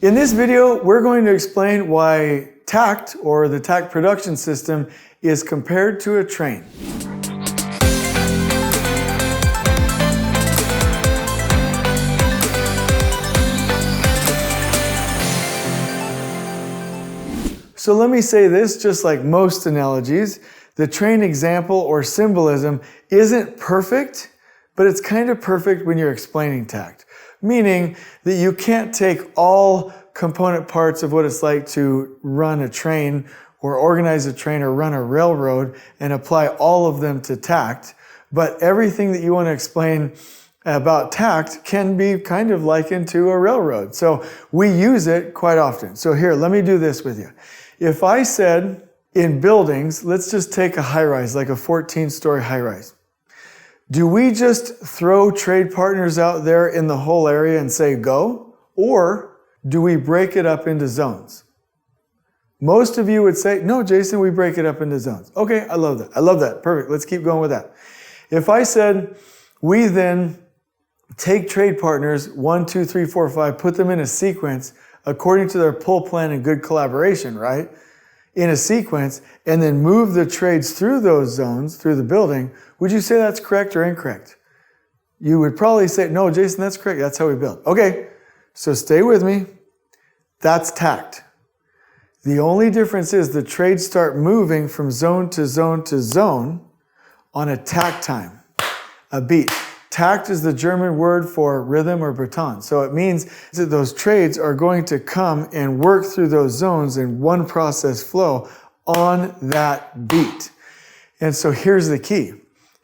In this video, we're going to explain why Takt, or the Takt production system, is compared to a train. So let me say this, just like most analogies, the train example or symbolism isn't perfect, but it's kind of perfect when you're explaining Takt. Meaning that you can't take all component parts of what it's like to run a train or organize a train or run a railroad and apply all of them to Takt, but everything that you want to explain about Takt can be kind of likened to a railroad. So we use it quite often. So here, let me do this with you. If I said in buildings, let's just take a high-rise, like a 14-story high-rise. Do we just throw trade partners out there in the whole area and say go? Or do we break it up into zones? Most of you would say, no, Jason, we break it up into zones. Okay, I love that. I love that. Perfect. Let's keep going with that. If I said we then take trade partners, 1, 2, 3, 4, 5, put them in a sequence according to their pull plan and good collaboration, right? In a sequence, and then move the trades through those zones, through the building, would you say that's correct or incorrect? You would probably say, no, Jason, that's correct. That's how we build. Okay, so stay with me. That's Takt. The only difference is the trades start moving from zone to zone to zone on a takt time, a beat. Takt is the German word for rhythm or baton. So it means that those trades are going to come and work through those zones in one process flow on that beat. And so here's the key.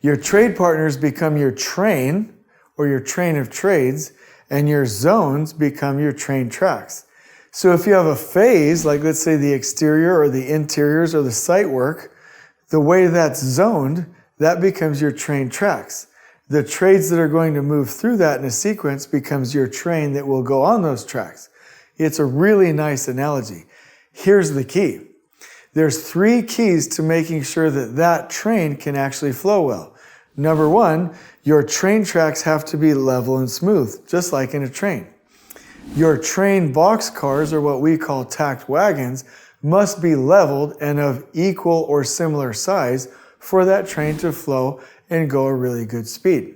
Your trade partners become your train or your train of trades, and your zones become your train tracks. So if you have a phase, like let's say the exterior or the interiors or the site work, the way that's zoned, that becomes your train tracks. The trades that are going to move through that in a sequence becomes your train that will go on those tracks. It's a really nice analogy. Here's the key. There's 3 keys to making sure that that train can actually flow well. Number 1, your train tracks have to be level and smooth, just like in a train. Your train box cars, or what we call takt wagons, must be leveled and of equal or similar size for that train to flow and go a really good speed.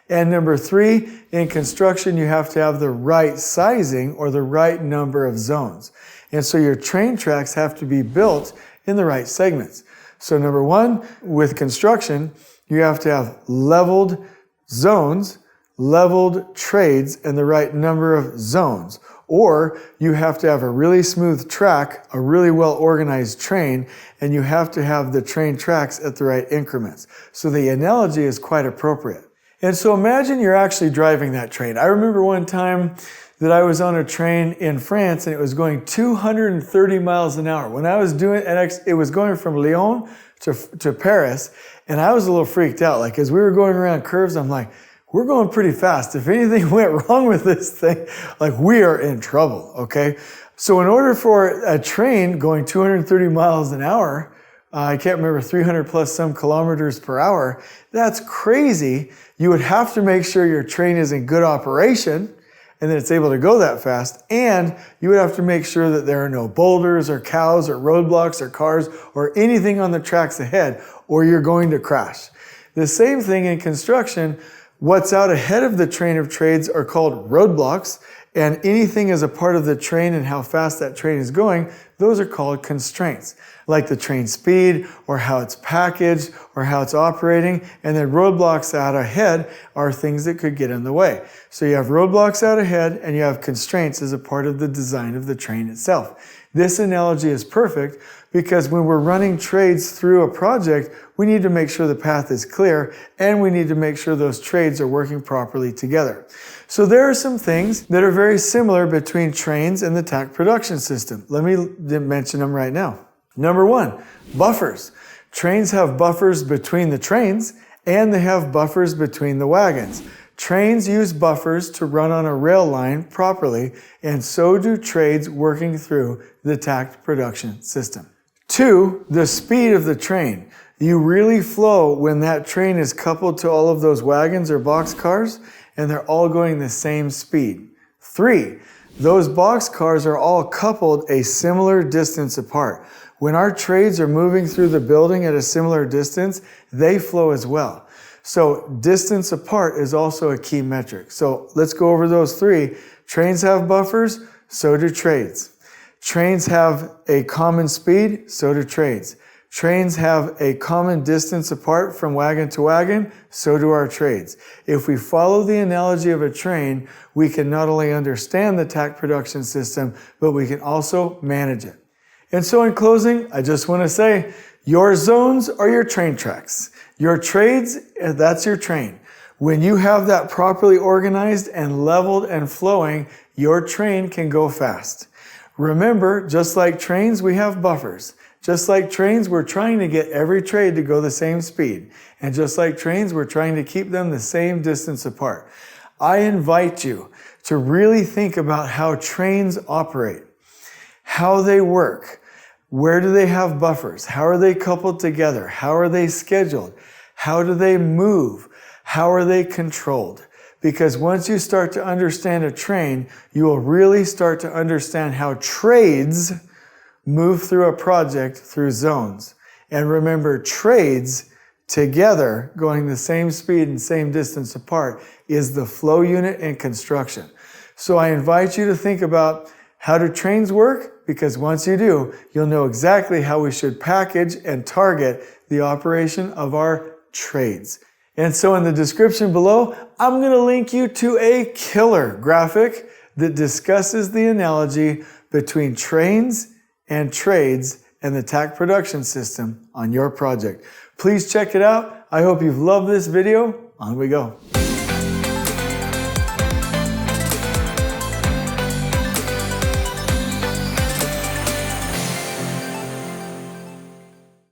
And number 3, in construction, you have to have the right sizing or the right number of zones. And so your train tracks have to be built in the right segments. So number 1, with construction, you have to have leveled zones, leveled trades, and the right number of zones. Or you have to have a really smooth track, a really well-organized train, and you have to have the train tracks at the right increments. So the analogy is quite appropriate. And so imagine you're actually driving that train. I remember one time that I was on a train in France and it was going 230 miles an hour. When I was doing it, it was going from Lyon to Paris, and I was a little freaked out. Like as we were going around curves, I'm like, we're going pretty fast. If anything went wrong with this thing, like we are in trouble, okay? So in order for a train going 230 miles an hour, I can't remember, 300 plus some kilometers per hour, that's crazy. You would have to make sure your train is in good operation and that it's able to go that fast. And you would have to make sure that there are no boulders or cows or roadblocks or cars or anything on the tracks ahead, or you're going to crash. The same thing in construction. What's out ahead of the train of trades are called roadblocks, and anything as a part of the train and how fast that train is going, those are called constraints, like the train speed or how it's packaged or how it's operating. And then roadblocks out ahead are things that could get in the way. So you have roadblocks out ahead and you have constraints as a part of the design of the train itself. This analogy is perfect because when we're running trades through a project, we need to make sure the path is clear and we need to make sure those trades are working properly together. So there are some things that are very similar between trains and the Takt production system. Let me mention them right now. Number 1, buffers. Trains have buffers between the trains and they have buffers between the wagons. Trains use buffers to run on a rail line properly, and so do trades working through the Takt production system. 2, the speed of the train. You really flow when that train is coupled to all of those wagons or box cars and they're all going the same speed. 3, Those box cars are all coupled a similar distance apart. When our trades are moving through the building at a similar distance, they flow as well. So distance apart is also a key metric. So let's go over those three. Trains have buffers, so do trades. Trains have a common speed, so do trades. Trains have a common distance apart from wagon to wagon, so do our trades. If we follow the analogy of a train, we can not only understand the Takt production system, but we can also manage it. And so in closing, I just want to say, your zones are your train tracks. Your trades, that's your train. When you have that properly organized and leveled and flowing, your train can go fast. Remember, just like trains, we have buffers. Just like trains, we're trying to get every trade to go the same speed. And just like trains, we're trying to keep them the same distance apart. I invite you to really think about how trains operate, how they work, where do they have buffers, how are they coupled together, how are they scheduled, how do they move, how are they controlled. Because once you start to understand a train, you will really start to understand how trades move through a project through zones. And remember, trades together going the same speed and same distance apart is the flow unit in construction. So I invite you to think about how do trains work? Because once you do, you'll know exactly how we should package and target the operation of our trades. And so in the description below, I'm going to link you to a killer graphic that discusses the analogy between trains and trades and the Takt production system on your project. Please check it out. I hope you've loved this video. On we go.